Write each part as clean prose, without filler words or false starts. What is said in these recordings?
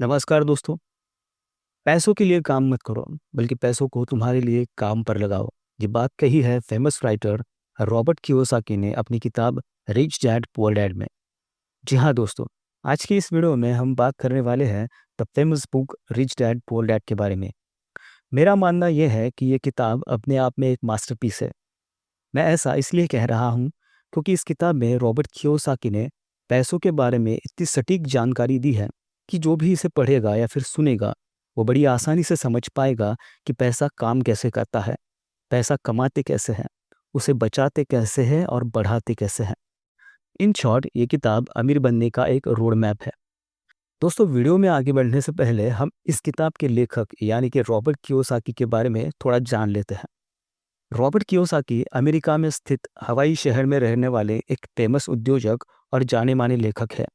नमस्कार दोस्तों। पैसों के लिए काम मत करो, बल्कि पैसों को तुम्हारे लिए काम पर लगाओ। ये बात कही है फेमस राइटर रॉबर्ट कियोसाकी ने अपनी किताब रिच डैड पुअर डैड में। जी हाँ दोस्तों, आज की इस वीडियो में हम बात करने वाले हैं the famous book rich dad poor dad के बारे में। मेरा मानना यह है कि ये किताब अपने आप में एक मास्टरपीस है। मैं ऐसा इसलिए कह रहा हूँ क्योंकि इस किताब में रॉबर्ट कियोसाकी ने पैसों के बारे में इतनी सटीक जानकारी दी है कि जो भी इसे पढ़ेगा या फिर सुनेगा, वो बड़ी आसानी से समझ पाएगा कि पैसा काम कैसे करता है, पैसा कमाते कैसे हैं, उसे बचाते कैसे हैं और बढ़ाते कैसे हैं। इन शॉर्ट, ये किताब अमीर बनने का एक रोड मैप है। दोस्तों, वीडियो में आगे बढ़ने से पहले हम इस किताब के लेखक यानी कि रॉबर्ट कियोसाकी के बारे में थोड़ा जान लेते हैं। रॉबर्ट कियोसाकी अमेरिका में स्थित हवाई शहर में रहने वाले एक फेमस उद्योजक और जाने माने लेखक है।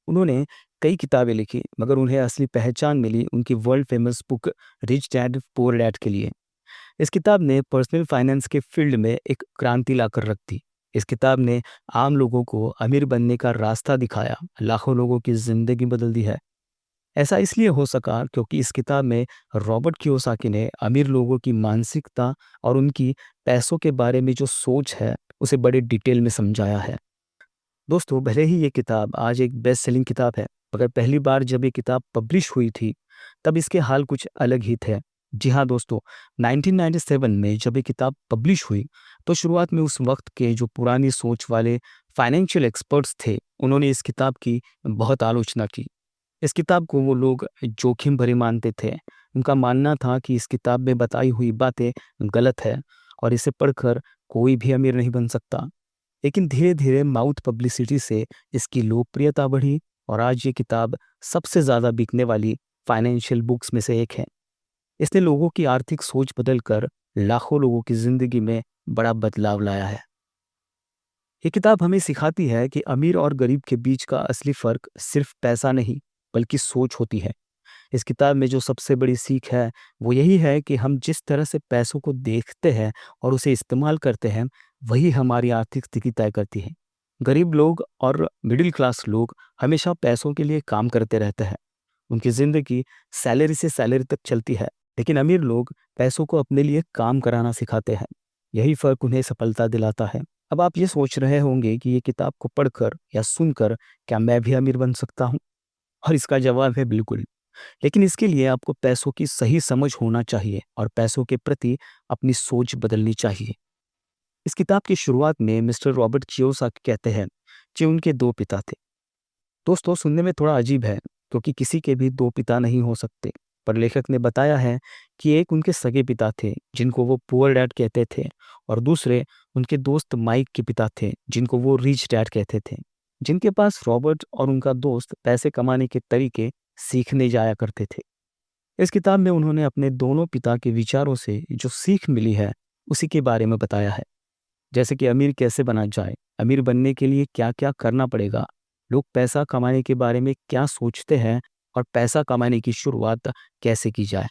उन्होंने कई किताबें लिखी, मगर उन्हें असली पहचान मिली उनकी world famous book rich dad poor dad के लिए। इस किताब ने पर्सनल फाइनेंस के फील्ड में एक क्रांति लाकर रख दी। इस किताब ने आम लोगों को अमीर बनने का रास्ता दिखाया, लाखों लोगों की जिंदगी बदल दी है। ऐसा इसलिए हो सका क्योंकि इस किताब में रॉबर्ट कियोसाकी ने अमीर लोगों की मानसिकता और उनकी पैसों के बारे में जो सोच है, उसे बड़े डिटेल में समझाया है। दोस्तों, भले ही ये किताब आज एक बेस्ट सेलिंग किताब है, मगर पहली बार जब ये किताब पब्लिश हुई थी, तब इसके हाल कुछ अलग ही थे। जी हाँ दोस्तों, 1997 में जब ये किताब पब्लिश हुई, तो शुरुआत में उस वक्त के जो पुरानी सोच वाले फाइनेंशियल एक्सपर्ट्स थे, उन्होंने इस किताब की बहुत आलोचना की। इस किताब को वो लोग जोखिम भरे मानते थे। उनका मानना था कि इस किताब में बताई हुई बातें गलत है और इसे पढ़कर कोई भी अमीर नहीं बन सकता। लेकिन धीरे-धीरे माउथ पब्लिसिटी से इसकी लोकप्रियता बढ़ी और आज ये किताब सबसे ज़्यादा बिकने वाली फाइनेंशियल बुक्स में से एक है। इसने लोगों की आर्थिक सोच बदलकर लाखों लोगों की ज़िंदगी में बड़ा बदलाव लाया है। ये किताब हमें सिखाती है कि अमीर और गरीब के बीच का असली फ़र्क सिर्फ पैसा नहीं, बल्कि सोच होती है। इस किताब में जो सबसे बड़ी सीख है, वो यही है कि हम जिस तरह से पैसों को देखते हैं और उसे इस्तेमाल करते हैं, वही हमारी आर्थिक स्थिति तय करती है। गरीब लोग और मिडिल क्लास लोग हमेशा पैसों के लिए काम करते रहते हैं। उनकी ज़िंदगी सैलरी से सैलरी तक चलती है, लेकिन अमीर लोग पैसों को अपने लिए काम कराना सिखाते हैं। यही फ़र्क उन्हें सफलता दिलाता है। अब आप ये सोच रहे होंगे कि ये किताब को पढ़कर या सुनकर क्या मैं भी अमीर बन सकता हूँ? और इसका जवाब है बिल्कुल। लेकिन इसके लिए आपको पैसों की सही समझ होना चाहिए और पैसों के प्रति अपनी सोच बदलनी चाहिए। इस किताब की शुरुआत में मिस्टर रॉबर्ट कियोसाकी कहते हैं कि उनके दो पिता थे। दोस्तों, सुनने में थोड़ा अजीब है क्योंकि किसी के भी दो पिता नहीं हो सकते, पर लेखक ने बताया है कि एक उनके सगे पिता थे जिनको वो पुअर डैड कहते थे, और दूसरे उनके दोस्त माइक के पिता थे जिनको वो रिच डैड कहते थे, जिनके पास रॉबर्ट और उनका दोस्त पैसे कमाने के तरीके सीखने जाया करते थे। इस किताब में उन्होंने अपने दोनों पिता के विचारों से जो सीख मिली है, उसी के बारे में बताया है। जैसे कि अमीर कैसे बना जाए, अमीर बनने के लिए क्या-क्या करना पड़ेगा, लोग पैसा कमाने के बारे में क्या सोचते हैं और पैसा कमाने की शुरुआत कैसे की जाए।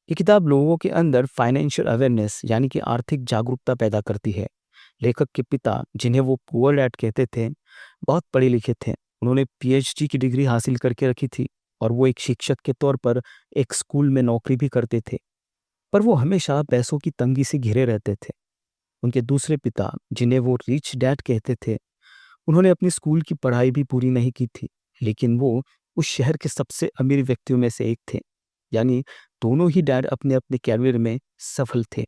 ये किताब लोगों के अंदर फाइनेंशियल अवेयरनेस यानी कि आर्थिक जागरूकता पैदा करती है। लेखक के पिता, जिन्हें वो पुअर डैड कहते थे, बहुत पढ़े लिखे थे। उन्होंने पीएचडी की डिग्री हासिल करके रखी थी और वो एक शिक्षक के तौर पर एक स्कूल में नौकरी भी करते थे। पर वो हमेशा पैसों की तंगी से घिरे रहते थे। उनके दूसरे पिता, जिन्हें वो रिच डैड कहते थे, उन्होंने अपनी स्कूल की पढ़ाई भी पूरी नहीं की थी, लेकिन वो उस शहर के सबसे अमीर व्यक्तियों में से एक थे। यानी दोनों ही डैड अपने-अपने कैरियर में सफल थे।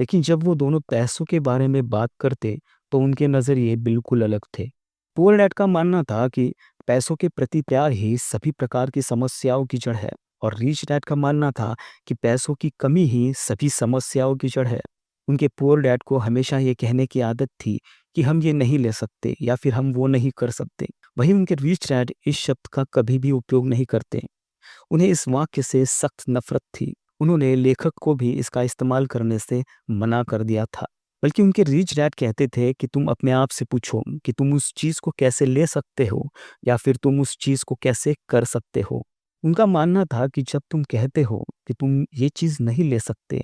लेकिन जब वो दोनों पैसों के बारे में बात करते, तो उनके नज़रिए बिल्कुल अलग थे। पुअर डैड का मानना था कि पैसों के प्रति प्यार ही सभी प्रकार की समस्याओं की जड़ है, और रिच डैड का मानना था कि पैसों की कमी ही सभी समस्याओं की जड़ है। उनके पुअर डैड को हमेशा ये कहने की आदत थी कि हम ये नहीं ले सकते या फिर हम वो नहीं कर सकते। वहीं उनके रिच डैड इस शब्द का कभी भी उपयोग नहीं करते। उन्हें इस वाक्य से सख्त नफरत थी। उन्होंने लेखक को भी इसका इस्तेमाल करने से मना कर दिया था। बल्कि उनके रिच डैड कहते थे कि तुम अपने आप से पूछो कि तुम उस चीज़ को कैसे ले सकते हो या फिर तुम उस चीज़ को कैसे कर सकते हो। उनका मानना था कि जब तुम कहते हो कि तुम ये चीज़ नहीं ले सकते,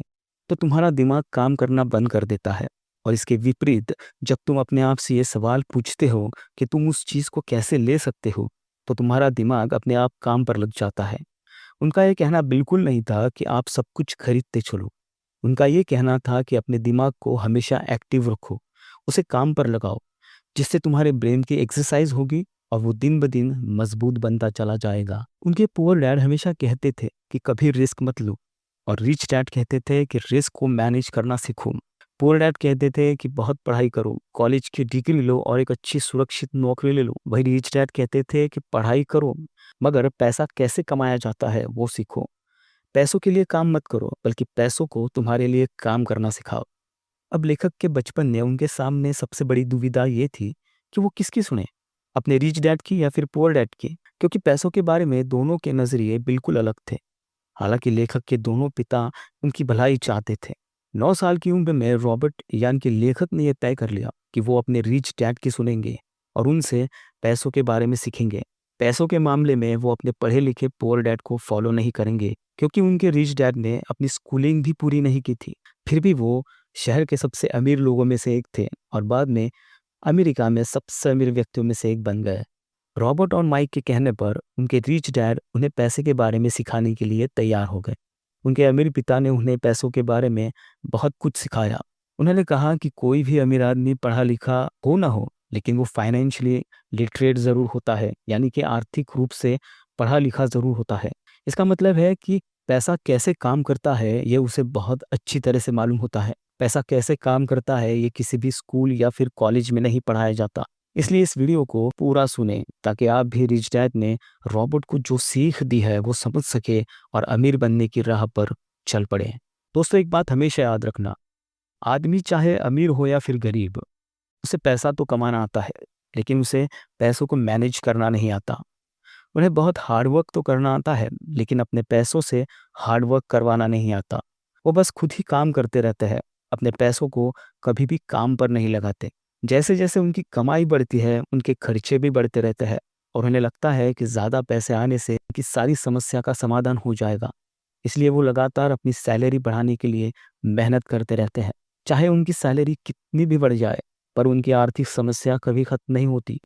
तो तुम्हारा दिमाग काम करना बंद कर देता है। और इसके विपरीत, जब तुम अपने आप से ये सवाल पूछते हो कि तुम उस चीज़ को कैसे ले सकते हो, तो तुम्हारा दिमाग अपने आप काम पर लग जाता है। उनका ये कहना बिल्कुल नहीं था कि आप सब कुछ खरीदते चलो। उनका ये कहना था कि अपने दिमाग को हमेशा एक्टिव रखो, उसे काम पर लगाओ, जिससे तुम्हारे ब्रेन की एक्सरसाइज होगी और वो दिन ब दिन मजबूत बनता चला जाएगा। उनके पुअर डैड हमेशा कहते थे कि कभी रिस्क मत लो, और रिच डैड कहते थे कि रिस्क को मैनेज करना सीखो। पुअर डैड कहते थे कि बहुत पढ़ाई करो, कॉलेज की डिग्री लो और एक अच्छी सुरक्षित नौकरी ले लो। वही रिच डैड कहते थे कि पढ़ाई करो, मगर पैसा कैसे कमाया जाता है वो सीखो। पैसों के लिए काम मत करो, बल्कि पैसों को तुम्हारे लिए काम करना सिखाओ। अब लेखक के बचपन में उनके सामने सबसे बड़ी दुविधा ये थी कि वो किसकी सुने, अपने रिच डैड की या फिर पुअर डैड की, क्योंकि पैसों के बारे में दोनों के नजरिए बिल्कुल अलग थे। हालांकि लेखक के दोनों पिता उनकी भलाई चाहते थे। 9 साल की उम्र में रॉबर्ट यानी कि लेखक ने यह तय कर लिया कि वो अपने रिच डैड की सुनेंगे और उनसे पैसों के बारे में सीखेंगे। पैसों के मामले में वो अपने पढ़े लिखे पुअर डैड को फॉलो नहीं करेंगे, क्योंकि उनके रिच डैड ने अपनी स्कूलिंग भी पूरी नहीं की थी। फिर भी वो शहर के सबसे अमीर लोगों में से एक थे और बाद में अमेरिका में सबसे अमीर व्यक्तियों में से एक बन गए। रॉबर्ट और माइक के कहने पर उनके रिच डैड उन्हें पैसे के बारे में सिखाने के लिए तैयार हो गए। उनके अमीर पिता ने उन्हें पैसों के बारे में बहुत कुछ सिखाया। उन्होंने कहा कि कोई भी अमीर आदमी पढ़ा लिखा हो ना हो, लेकिन वो फाइनेंशियली लिटरेट ज़रूर होता है, यानी कि आर्थिक रूप से पढ़ा लिखा ज़रूर होता है। इसका मतलब है कि पैसा कैसे काम करता है ये उसे बहुत अच्छी तरह से मालूम होता है। पैसा कैसे काम करता है ये किसी भी स्कूल या फिर कॉलेज में नहीं पढ़ाया जाता। इसलिए इस वीडियो को पूरा सुने ताकि आप भी रिच डैड ने रॉबर्ट को जो सीख दी है वो समझ सके और अमीर बनने की राह पर चल पड़े। दोस्तों, एक बात हमेशा याद रखना, आदमी चाहे अमीर हो या फिर गरीब, उसे पैसा तो कमाना आता है, लेकिन उसे पैसों को मैनेज करना नहीं आता। उन्हें बहुत हार्ड वर्क तो करना आता है, लेकिन अपने पैसों से हार्ड वर्क करवाना नहीं आता। वो बस खुद ही काम करते रहते हैं, अपने पैसों को कभी भी काम पर नहीं लगाते। जैसे जैसे उनकी कमाई बढ़ती है, उनके खर्चे भी बढ़ते रहते हैं और उन्हें लगता है कि ज़्यादा पैसे आने से उनकी सारी समस्या का समाधान हो जाएगा। इसलिए वो लगातार अपनी सैलरी बढ़ाने के लिए मेहनत करते रहते हैं। चाहे उनकी सैलरी कितनी भी बढ़ जाए, पर उनकी आर्थिक समस्या कभी खत्म नहीं होती।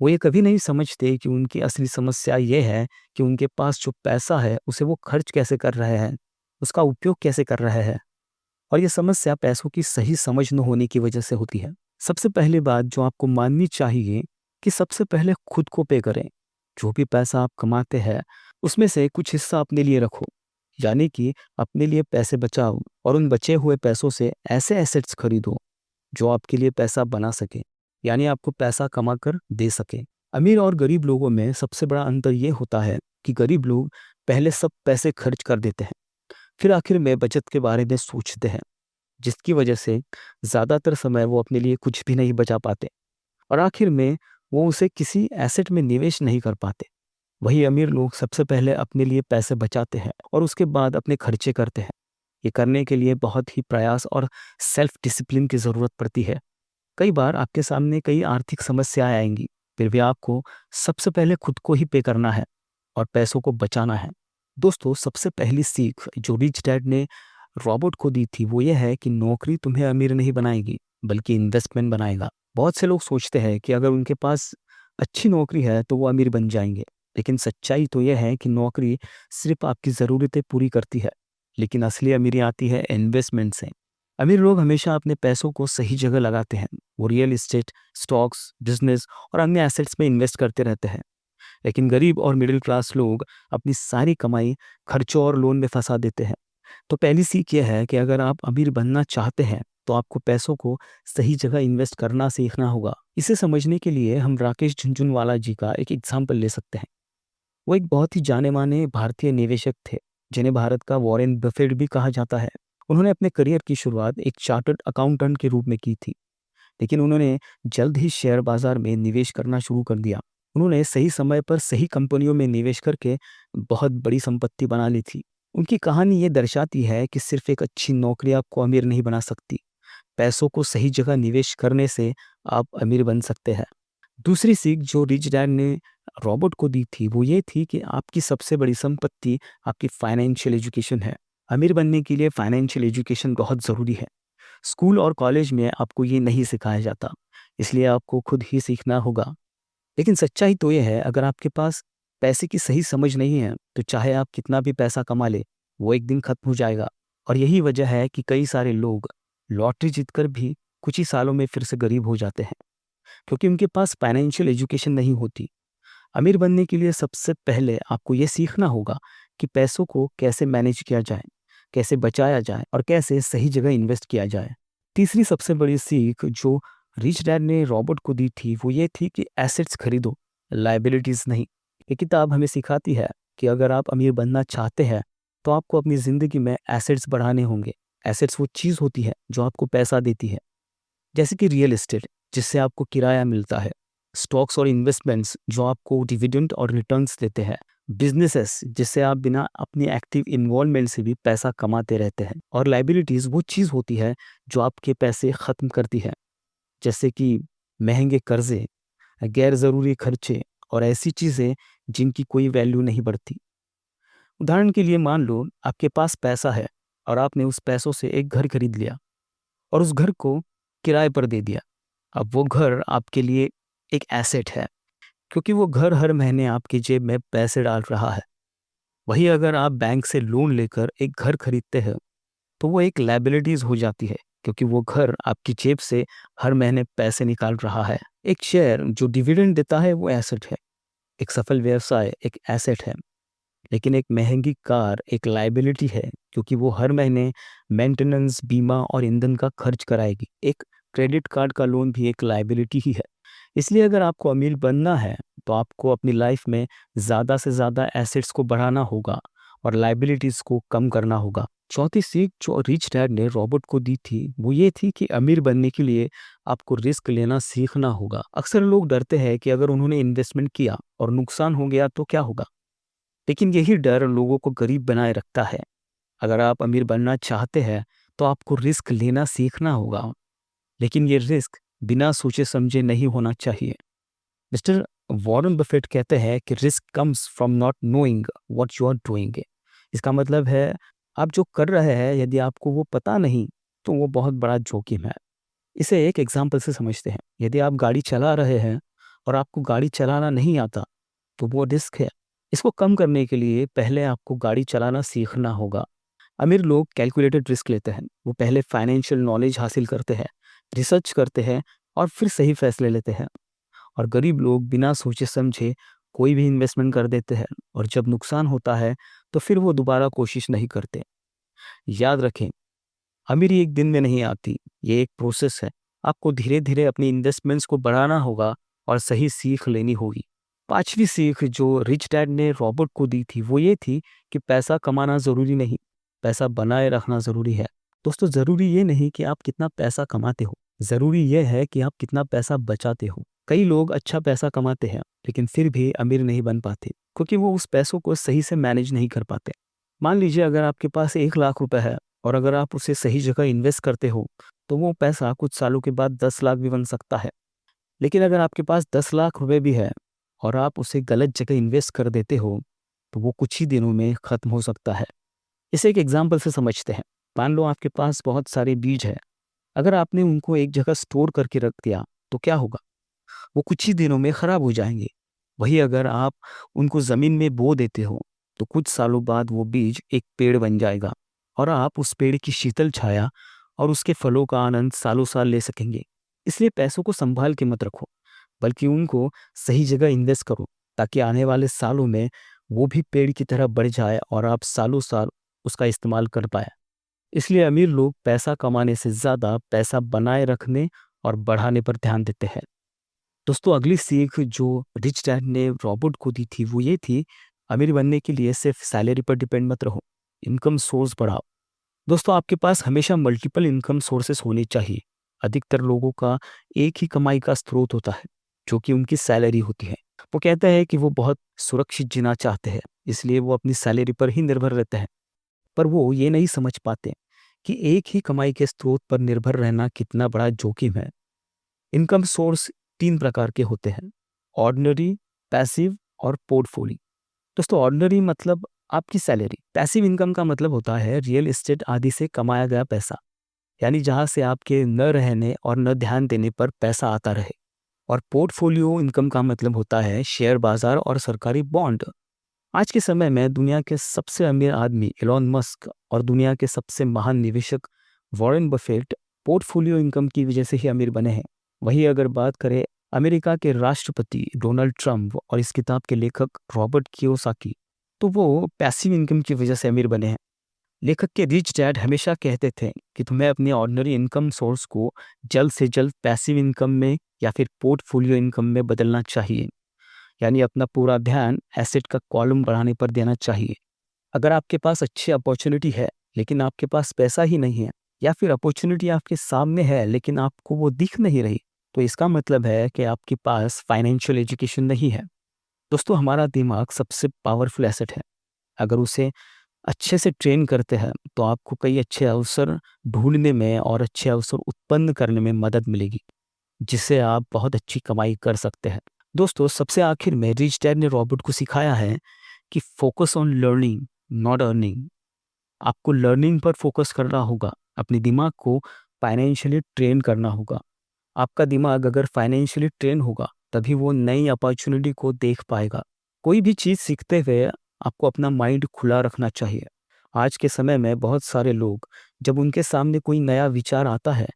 वो ये कभी नहीं समझते कि उनकी असली समस्या ये है कि उनके पास जो पैसा है उसे वो खर्च कैसे कर रहे हैं, उसका उपयोग कैसे कर रहे हैं। और ये समस्या पैसों की सही समझ न होने की वजह से होती है। सबसे पहली बात जो आपको माननी चाहिए कि सबसे पहले खुद को पे करें। जो भी पैसा आप कमाते हैं उसमें से कुछ हिस्सा अपने लिए रखो, यानी कि अपने लिए पैसे बचाओ और उन बचे हुए पैसों से ऐसे एसेट्स खरीदो जो आपके लिए पैसा बना सके, यानी आपको पैसा कमा कर दे सके। अमीर और गरीब लोगों में सबसे बड़ा अंतर ये होता है कि गरीब लोग पहले सब पैसे खर्च कर देते हैं, फिर आखिर में बचत के बारे में सोचते हैं, जिसकी वजह से ज़्यादातर समय वो अपने लिए कुछ भी नहीं बचा पाते और आखिर में वो उसे किसी एसेट में निवेश नहीं कर पाते। वही अमीर लोग सबसे पहले अपने लिए पैसे बचाते हैं और उसके बाद अपने खर्चे करते हैं। ये करने के लिए बहुत ही प्रयास और सेल्फ डिसिप्लिन की ज़रूरत पड़ती है। कई बार आपके सामने कई आर्थिक समस्याएं आएंगी, फिर भी आपको सबसे पहले खुद को ही पे करना है और पैसों को बचाना है। दोस्तों, सबसे पहली सीख जो रिच डैड ने रॉबर्ट को दी थी वो ये है कि नौकरी तुम्हें अमीर नहीं बनाएगी, बल्कि इन्वेस्टमेंट बनाएगा। बहुत से लोग सोचते हैं कि अगर उनके पास अच्छी नौकरी है तो वो अमीर बन जाएंगे, लेकिन सच्चाई तो यह है कि नौकरी सिर्फ आपकी ज़रूरतें पूरी करती है, लेकिन असली अमीरी आती है इन्वेस्टमेंट से। अमीर लोग हमेशा अपने पैसों को सही जगह लगाते हैं। वो रियल एस्टेट, स्टॉक्स, बिजनेस और अन्य एसेट्स में इन्वेस्ट करते रहते हैं। लेकिन गरीब और मिडिल क्लास लोग अपनी सारी कमाई खर्चों और लोन में फंसा देते हैं। तो पहली सीख यह है कि अगर आप अमीर बनना चाहते हैं तो आपको पैसों को सही जगह इन्वेस्ट करना सीखना होगा। इसे समझने के लिए हम राकेश झुनझुनवाला जी का एक एग्जाम्पल ले सकते हैं। वो एक बहुत ही जाने माने भारतीय निवेशक थे, जिन्हें भारत का वॉरेन बफेट भी कहा जाता है। उन्होंने अपने करियर की शुरुआत एक चार्टर्ड अकाउंटेंट के रूप में की थी, लेकिन उन्होंने जल्द ही शेयर बाजार में निवेश करना शुरू कर दिया। उन्होंने सही समय पर सही कंपनियों में निवेश करके बहुत बड़ी संपत्ति बना ली थी। उनकी कहानी ये दर्शाती है कि सिर्फ एक अच्छी नौकरी आपको अमीर नहीं बना सकती, पैसों को सही जगह निवेश करने से आप अमीर बन सकते हैं। दूसरी सीख जो रिच डैड ने रॉबर्ट को दी थी वो ये थी कि आपकी सबसे बड़ी संपत्ति आपकी फाइनेंशियल एजुकेशन है। अमीर बनने के लिए फाइनेंशियल एजुकेशन बहुत ज़रूरी है। स्कूल और कॉलेज में आपको ये नहीं सिखाया जाता, इसलिए आपको खुद ही सीखना होगा। लेकिन सच्चाई तो ये है, अगर आपके पास पैसे की सही समझ नहीं है तो चाहे आप कितना भी पैसा कमा ले, वो एक दिन खत्म हो जाएगा। और यही वजह है कि कई सारे लोग लॉटरी जीतकर भी कुछ ही सालों में फिर से गरीब हो जाते हैं, क्योंकि उनके पास फाइनेंशियल एजुकेशन नहीं होती। अमीर बनने के लिए सबसे पहले आपको ये सीखना होगा कि पैसों को कैसे मैनेज किया जाए, कैसे बचाया जाए और कैसे सही जगह इन्वेस्ट किया जाए। तीसरी सबसे बड़ी सीख जो रिच डैड ने रॉबर्ट को दी थी वो ये थी कि एसेट्स खरीदो, लाइबिलिटीज नहीं। ये किताब हमें सिखाती है कि अगर आप अमीर बनना चाहते हैं तो आपको अपनी ज़िंदगी में एसेट्स बढ़ाने होंगे। एसेट्स वो चीज़ होती है जो आपको पैसा देती है, जैसे कि रियल एस्टेट जिससे आपको किराया मिलता है, स्टॉक्स और इन्वेस्टमेंट्स जो आपको डिविडेंड और रिटर्न्स देते हैं, बिजनेसेस जिससे आप बिना अपनी एक्टिव इन्वॉल्वमेंट से भी पैसा कमाते रहते हैं, और लाइबिलिटीज़ वो चीज़ होती है जो आपके पैसे ख़त्म करती है, जैसे कि महंगे कर्जे, गैर ज़रूरी खर्चे और ऐसी चीज़ें जिनकी कोई वैल्यू नहीं बढ़ती। उदाहरण के लिए मान लो आपके पास पैसा है और आपने उस पैसों से एक घर खरीद लिया और उस घर को किराए पर दे दिया। अब वो घर आपके लिए एक एसेट है, क्योंकि वो घर हर महीने आपकी जेब में पैसे डाल रहा है। वहीं अगर आप बैंक से लोन लेकर एक घर खरीदते हैं तो वो एक लायबिलिटीज हो जाती है, क्योंकि वो घर आपकी जेब से हर महीने पैसे निकाल रहा है। एक शेयर जो डिविडेंड देता है वो एसेट है, एक सफल व्यवसाय एक एसेट है, लेकिन एक महंगी कार एक लायबिलिटी है, क्योंकि वो हर महीने मेंटेनेंस, बीमा और ईंधन का खर्च कराएगी। एक क्रेडिट कार्ड का लोन भी एक लायबिलिटी ही है। इसलिए अगर आपको अमीर बनना है तो आपको अपनी लाइफ में ज़्यादा से ज़्यादा एसेट्स को बढ़ाना होगा और लायबिलिटीज़ को कम करना होगा। चौथी सीख जो रिच डैड ने रॉबर्ट को दी थी वो ये थी कि अमीर बनने के लिए आपको रिस्क लेना सीखना होगा। अक्सर लोग डरते हैं कि अगर उन्होंने इन्वेस्टमेंट किया और नुकसान हो गया तो क्या होगा, लेकिन यही डर लोगों को गरीब बनाए रखता है। अगर आप अमीर बनना चाहते हैं तो आपको रिस्क लेना सीखना होगा, लेकिन ये रिस्क बिना सोचे समझे नहीं होना चाहिए। मिस्टर वॉरेन बफेट कहते हैं कि risk comes from not knowing what you are doing. इसका मतलब है आप जो कर रहे हैं यदि आपको वो पता नहीं तो वो बहुत बड़ा जोखिम है। इसे एक एग्जाम्पल से समझते हैं। यदि आप गाड़ी चला रहे हैं और आपको गाड़ी चलाना नहीं आता तो वो रिस्क है। इसको कम करने के लिए पहले आपको गाड़ी चलाना सीखना होगा। अमीर लोग कैलकुलेटेड रिस्क लेते हैं। वो पहले फाइनेंशियल नॉलेज हासिल करते हैं, रिसर्च करते हैं और फिर सही फैसले लेते हैं। और गरीब लोग बिना सोचे समझे कोई भी इन्वेस्टमेंट कर देते हैं और जब नुकसान होता है तो फिर वो दोबारा कोशिश नहीं करते। याद रखें, अमीरी एक दिन में नहीं आती, ये एक प्रोसेस है। आपको धीरे धीरे अपनी इन्वेस्टमेंट्स को बढ़ाना होगा और सही सीख लेनी होगी। पांचवी सीख जो रिच डैड ने रॉबर्ट को दी थी वो ये थी कि पैसा कमाना ज़रूरी नहीं, पैसा बनाए रखना ज़रूरी है। दोस्तों, ज़रूरी ये नहीं कि आप कितना पैसा कमाते हो, ज़रूरी ये है कि आप कितना पैसा बचाते हो। कई लोग अच्छा पैसा कमाते हैं लेकिन फिर भी अमीर नहीं बन पाते, क्योंकि वो उस पैसों को सही से मैनेज नहीं कर पाते। मान लीजिए अगर आपके पास 1 लाख रुपए है और अगर आप उसे सही जगह इन्वेस्ट करते हो तो वो पैसा कुछ सालों के बाद 10 लाख भी बन सकता है। लेकिन अगर आपके पास 10 लाख रुपए भी है और आप उसे गलत जगह इन्वेस्ट कर देते हो तो वो कुछ ही दिनों में खत्म हो सकता है। इसे एक एग्जाम्पल से समझते हैं। मान लो आपके पास बहुत सारे बीज है। अगर आपने उनको एक जगह स्टोर करके रख दिया तो क्या होगा, वो कुछ ही दिनों में खराब हो जाएंगे। वही अगर आप उनको जमीन में बो देते हो तो कुछ सालों बाद वो बीज एक पेड़ बन जाएगा और आप उस पेड़ की शीतल छाया और उसके फलों का आनंद सालों साल ले सकेंगे। इसलिए पैसों को संभाल के मत रखो, बल्कि उनको सही जगह इन्वेस्ट करो, ताकि आने वाले सालों में वो भी पेड़ की तरह बढ़ जाए और आप सालों साल उसका इस्तेमाल कर पाए। इसलिए अमीर लोग पैसा कमाने से ज़्यादा पैसा बनाए रखने और बढ़ाने पर ध्यान देते हैं। दोस्तों, अगली सीख जो रिच डैड ने रॉबर्ट को दी थी वो ये थी, अमीर बनने के लिए सिर्फ सैलरी पर डिपेंड मत रहो, इनकम सोर्स बढ़ाओ। दोस्तों, आपके पास हमेशा मल्टीपल इनकम सोर्सेस होने चाहिए। अधिकतर लोगों का एक ही कमाई का स्रोत होता है, जो कि उनकी सैलरी होती है। वो कहता है कि वो बहुत सुरक्षित जीना चाहते हैं, इसलिए वो अपनी सैलरी पर ही निर्भर रहते हैं। पर वो ये नहीं समझ पाते कि एक ही कमाई के स्रोत पर निर्भर रहना कितना बड़ा जोखिम है। इनकम सोर्स 3 प्रकार के होते हैं: ऑर्डिनरी, पैसिव और पोर्टफोलियो। दोस्तों, ऑर्डिनरी मतलब आपकी सैलरी। पैसिव इनकम का मतलब होता है रियल एस्टेट आदि से कमाया गया पैसा, यानी जहां से आपके न रहने और न ध्यान देने पर पैसा आता रहे। और पोर्टफोलियो इनकम का मतलब होता है शेयर बाजार और सरकारी बॉन्ड। आज के समय में दुनिया के सबसे अमीर आदमी एलॉन मस्क और दुनिया के सबसे महान निवेशक वॉरेन बफेट पोर्टफोलियो इनकम की वजह से ही अमीर बने हैं। वहीं अगर बात करें अमेरिका के राष्ट्रपति डोनाल्ड ट्रंप और इस किताब के लेखक रॉबर्ट कियोसाकी, तो वो पैसिव इनकम की वजह से अमीर बने हैं। लेखक के रिच डैड हमेशा कहते थे कि तुम्हें अपनी ऑर्डिनरी इनकम सोर्स को जल्द से जल्द पैसिव इनकम में या फिर पोर्टफोलियो इनकम में बदलना चाहिए, यानी अपना पूरा ध्यान एसेट का कॉलम बढ़ाने पर देना चाहिए। अगर आपके पास अच्छी अपॉर्चुनिटी है लेकिन आपके पास पैसा ही नहीं है, या फिर अपॉर्चुनिटी आपके सामने है लेकिन आपको वो दिख नहीं रही, तो इसका मतलब है कि आपके पास फाइनेंशियल एजुकेशन नहीं है। दोस्तों, हमारा दिमाग सबसे पावरफुल एसेट है। अगर उसे अच्छे से ट्रेन करते हैं तो आपको कई अच्छे अवसर ढूंढने में और अच्छे अवसर उत्पन्न करने में मदद मिलेगी, जिससे आप बहुत अच्छी कमाई कर सकते हैं। दोस्तों, सबसे आखिर में रिच डैड ने रॉबर्ट को सिखाया है कि focus on learning not earning. आपको लर्निंग पर फोकस करना होगा, अपने दिमाग को फाइनेंशियली ट्रेन करना होगा। आपका दिमाग अगर फाइनेंशियली ट्रेन होगा तभी वो नई अपॉर्चुनिटी को देख पाएगा। कोई भी चीज़ सीखते हुए आपको अपना माइंड खुला रखना चाहिए। आज के समय में बहुत सारे लोग, जब उनके सामने कोई नया विचार आता है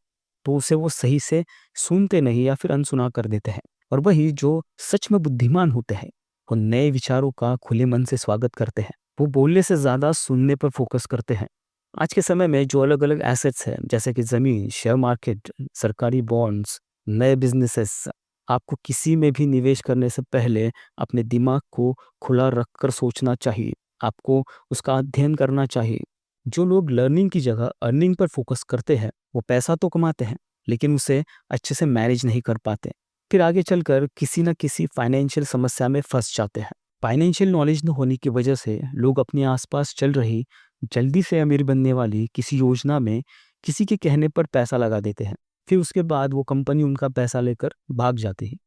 तो उसे वो सही से सुनते नहीं या फिर अनसुना कर देते हैं। और वही जो सच में बुद्धिमान होते हैं वो नए विचारों का खुले मन से स्वागत करते हैं। वो बोलने से ज़्यादा सुनने पर फोकस करते हैं। आज के समय में जो अलग अलग एसेट्स हैं जैसे कि ज़मीन, शेयर मार्केट, सरकारी बॉन्ड्स, नए बिजनेसेस, आपको किसी में भी निवेश करने से पहले अपने दिमाग को खुला रखकर सोचना चाहिए। आपको उसका अध्ययन करना चाहिए। जो लोग लर्निंग की जगह अर्निंग पर फोकस करते हैं वो पैसा तो कमाते हैं लेकिन उसे अच्छे से मैनेज नहीं कर पाते। फिर आगे चलकर किसी न किसी फाइनेंशियल समस्या में फंस जाते हैं। फाइनेंशियल नॉलेज न होने की वजह से लोग अपने आसपास चल रही जल्दी से अमीर बनने वाली किसी योजना में किसी के कहने पर पैसा लगा देते हैं। फिर उसके बाद वो कंपनी उनका पैसा लेकर भाग जाती है।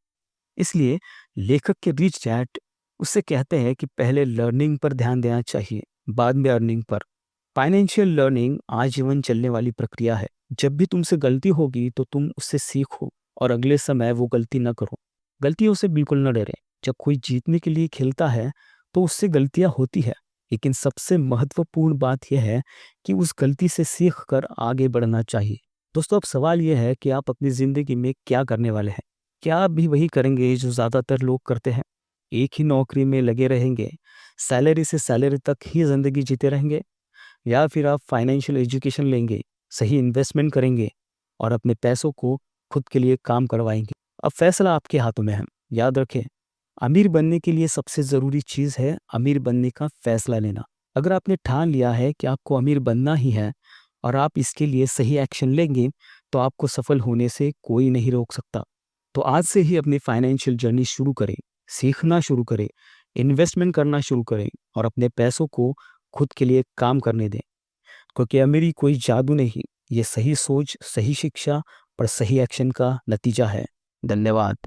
इसलिए लेखक के रिच डैड उससे कहते हैं कि पहले लर्निंग पर ध्यान देना चाहिए, बाद में अर्निंग पर। फाइनेंशियल लर्निंग आजीवन चलने वाली प्रक्रिया है। जब भी तुमसे गलती होगी तो तुम उससे सीखो और अगले समय वो गलती न करो। गलतियों से बिल्कुल न डरें। जब कोई जीतने के लिए खेलता है तो उससे गलतियां होती है, लेकिन सबसे महत्वपूर्ण बात यह है कि उस गलती से सीख कर आगे बढ़ना चाहिए। दोस्तों, अब सवाल यह है कि आप अपनी ज़िंदगी में क्या करने वाले हैं? क्या आप भी वही करेंगे जो ज़्यादातर लोग करते हैं? एक ही नौकरी में लगे रहेंगे, सैलरी से सैलरी तक ही ज़िंदगी जीते रहेंगे? या फिर आप फाइनेंशियल एजुकेशन लेंगे, सही इन्वेस्टमेंट करेंगे और अपने पैसों को खुद के लिए काम करवाएंगे? अब फैसला आपके हाथों में है। याद रखें, अमीर बनने के लिए सबसे ज़रूरी चीज़ है अमीर बनने का फैसला लेना। अगर आपने ठान लिया है कि आपको अमीर बनना ही है और आप इसके लिए सही एक्शन लेंगे, तो आपको सफल होने से कोई नहीं रोक सकता। तो आज से ही अपनी फाइनेंशियल जर्नी शुरू करें, सीखना शुरू करें, इन्वेस्टमेंट करना शुरू करें और अपने पैसों को खुद के लिए काम करने दें। क्योंकि अमीरी कोई जादू नहीं, ये सही सोच, सही शिक्षा और सही एक्शन का नतीजा है। धन्यवाद।